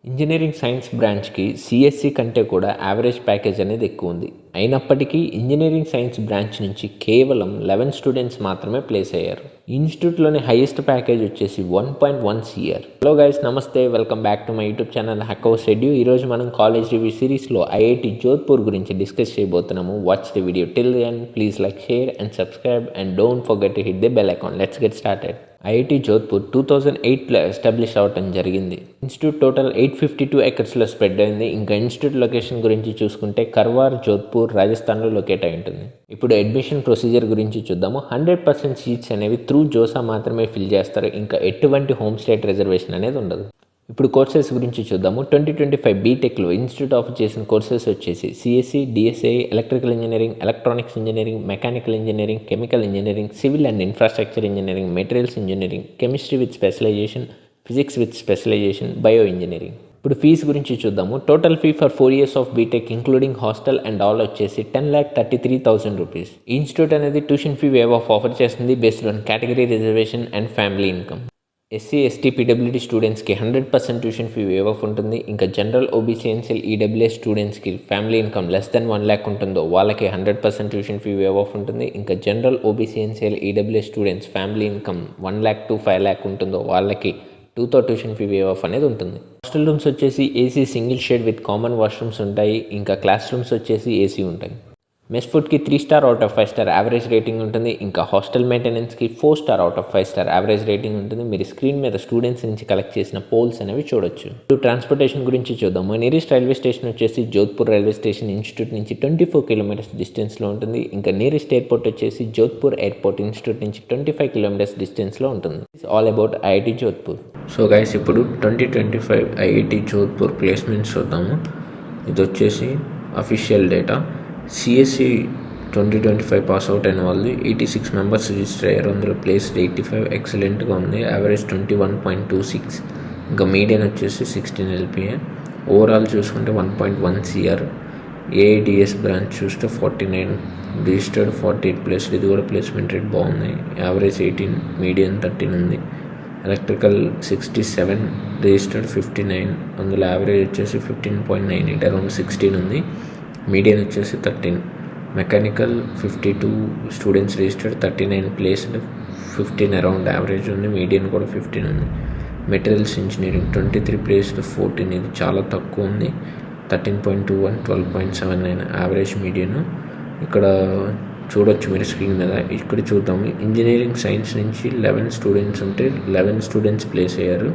Engineering science బ్రాంచ్కి CSC కంటే కూడా యావరేజ్ ప్యాకేజ్ అనేది ఎక్కువ ఉంది. అయినప్పటికీ ఇంజనీరింగ్ సైన్స్ బ్రాంచ్ నుంచి కేవలం 11 స్టూడెంట్స్ మాత్రమే ప్లేస్ అయ్యారు. ఇన్స్టిట్యూట్లోని హైయెస్ట్ ప్యాకేజ్ వచ్చేసి 1.1 CR. Hello guys, namaste, welcome back to my YouTube channel Hackers Edu. ఈరోజు మనం కాలేజ్ రివ్యూ సిరీస్లో ఐఐటి జోధ్పూర్ గురించి డిస్కస్ చేయబోతున్నాము. Watch the video till the end. Please like, share and subscribe and don't forget to hit the bell icon. Let's get started. IIT Jodhpur 2008లో establish అవటం జరిగింది. Institute total 852 ఎకర్స్లో spread అయింది. ఇంకా institute location గురించి చూసుకుంటే కర్వార్, జోధ్పూర్, రాజస్థాన్లో లొకేట్ అయి ఉంటుంది. ఇప్పుడు అడ్మిషన్ ప్రొసీజర్ గురించి చూద్దాము. 100% సీట్స్ అనేవి త్రూ జోసా మాత్రమే ఫిల్ చేస్తారు. ఇంకా ఎటువంటి హోమ్ స్టేట్ రిజర్వేషన్ అనేది ఉండదు. ఇప్పుడు కోర్సెస్ గురించి చూద్దాము. 2025 బీటెక్లో ఇన్స్టిట్యూట్ ఆఫర్ చేసిన కోర్సెస్ వచ్చేసి CSC, DSI, electrical engineering, electronics engineering, mechanical engineering, chemical engineering, civil and infrastructure engineering, materials engineering, chemistry with specialisation, physics with specialisation, bio engineering. ఇప్పుడు fees గురించి చూద్దాము. Total fee for 4 years of B Tech including hostel and all వచ్చేసి 10,33,000 rupees. Institute అనేది tuition fee waive off offer చేస్తుంది based on category reservation and family income. SC, ST, PWD స్టూడెంట్స్కి 100% tuition fee waive of ఉంటుంది. ఇంకా general, OBC, NCL, EWS స్టూడెంట్స్కి family income less than 1 lakh ఉంటుందో వాళ్ళకి 100% tuition fee waive of ఉంటుంది. ఇంకా general, OBC, NCL, EWS students family income 1 lakh to 5 lakh ఉంటుందో వాళ్ళకి 2తో ట్యూషన్ ఫీ వేవ్ ఆఫ్ అనేది ఉంటుంది. హాస్టల్ రూమ్స్ వచ్చేసి AC single shared with common washrooms ఉంటాయి. ఇంకా క్లాస్ రూమ్స్ వచ్చేసి ఏసీ ఉంటాయి. మెస్ ఫుడ్కి 3 star out of 5 star average rating ఉంటుంది. ఇంకా హాస్టల్ మెయింటెనెన్స్కి 4 star out of 5 star average rating ఉంటుంది. మీరు స్క్రీన్ మీద స్టూడెంట్స్ నుంచి కలెక్ట్ చేసిన పోల్స్ అనేవి చూడొచ్చు. ఇప్పుడు ట్రాన్స్పోర్టేషన్ గురించి చూద్దాము. నియరెస్ట్ రైల్వే స్టేషన్ వచ్చేసి జోధ్పూర్ రైల్వే స్టేషన్ ఇన్స్టిట్యూట్ నుంచి 24 kilometers డిస్టెన్స్లో ఉంటుంది. ఇంకా నియరెస్ట్ ఎయిర్పోర్ట్ వచ్చేసి జోధ్పూర్ ఎయిర్పోర్ట్ ఇన్స్టిట్యూట్ నుంచి 25 kilometers డిస్టెన్స్లో ఉంటుంది. It's all about IIT Jodhpur. So guys, ఇప్పుడు 2025 ఐఐటి జోధ్పూర్ ప్లేస్మెంట్స్ చూద్దాము. ఇది వచ్చేసి official data. CSE 2025 pass out అయిన వాళ్ళు 86 members రిజిస్టర్ అయ్యారు. అందులో ప్లేస్ 85 ఎక్సలెంట్గా ఉంది. యావరేజ్ 21.26. ఇంకా మీడియన్ వచ్చేసి 16 LPA. ఓవరాల్ చూసుకుంటే 1.1 CR. ఏఐడిఎస్ బ్రాంచ్ చూస్తే 49 రిజిస్టర్డ్, 48+. ఇది కూడా ప్లేస్మెంట్ రేట్ బాగుంది. యావరేజ్ 18, మీడియన్ 13 ఉంది. Electrical 67 registered, 59. అందులో యావరేజ్ వచ్చేసి 15.98, అరౌండ్ 16 ఉంది. మీడియన్ వచ్చేసి 13. Mechanical 52 students registered, 39 placed, 15 around average ఉంది. మీడియన్ కూడా 15 ఉంది. Materials engineering 23 placed, 14. ఇది చాలా తక్కువ ఉంది. 13.21, 12.79 యావరేజ్ మీడియన్. ఇక్కడ చూడొచ్చు మీరు స్క్రీన్ మీద. ఇక్కడ చూద్దాము. ఇంజనీరింగ్ సైన్స్ నుంచి 11 స్టూడెంట్స్ ఉంటే 11 స్టూడెంట్స్ ప్లేస్ అయ్యారు.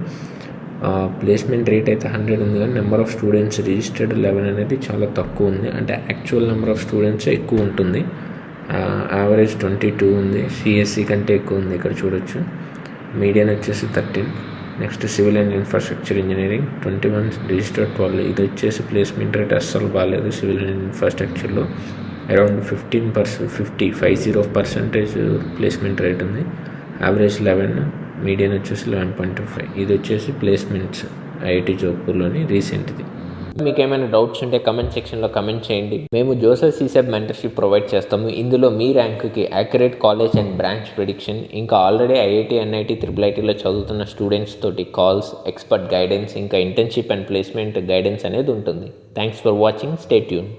ప్లేస్మెంట్ రేట్ అయితే 100 ఉంది, కానీ నెంబర్ ఆఫ్ స్టూడెంట్స్ రిజిస్టర్డ్ 11 అనేది చాలా తక్కువ ఉంది. అంటే యాక్చువల్ నెంబర్ ఆఫ్ స్టూడెంట్స్ ఎక్కువ ఉంటుంది. యావరేజ్ 22 ఉంది. సిఎస్సి కంటే ఎక్కువ ఉంది. ఇక్కడ చూడొచ్చు. మీడియన్ వచ్చేసి 13. Next civil and infrastructure engineering 21 registered 12. ఇది వచ్చేసి ప్లేస్మెంట్ రేట్ అస్సలు బాగాలేదు. సివిల్ అండ్ ఇన్ఫ్రాస్ట్రక్చర్లో అరౌండ్ 50% ప్లేస్మెంట్ రేట్ ఉంది. యావరేజ్ 11, మీడియన్ వచ్చేసి 11.25. ఇది వచ్చేసి ప్లేస్మెంట్స్ ఐఐటి జోధ్పూర్లోని రీసెంట్ది. మీకు ఏమైనా డౌట్స్ ఉంటే కమెంట్ సెక్షన్లో కమెంట్ చేయండి. మేము జోసెఫ్ సిసెబ్ మెంటర్షిప్ ప్రొవైడ్ చేస్తాము. ఇందులో మీ ర్యాంకుకి accurate college and branch prediction, ఇంకా ఆల్రెడీ ఐఐటి, ఎన్ఐటి, IIITలో చదువుతున్న స్టూడెంట్స్ తోటి కాల్స్, ఎక్స్పర్ట్ గైడెన్స్, ఇంకా ఇంటర్న్షిప్ అండ్ ప్లేస్మెంట్ గైడెన్స్ అనేది ఉంటుంది. Thanks for watching. Stay tune.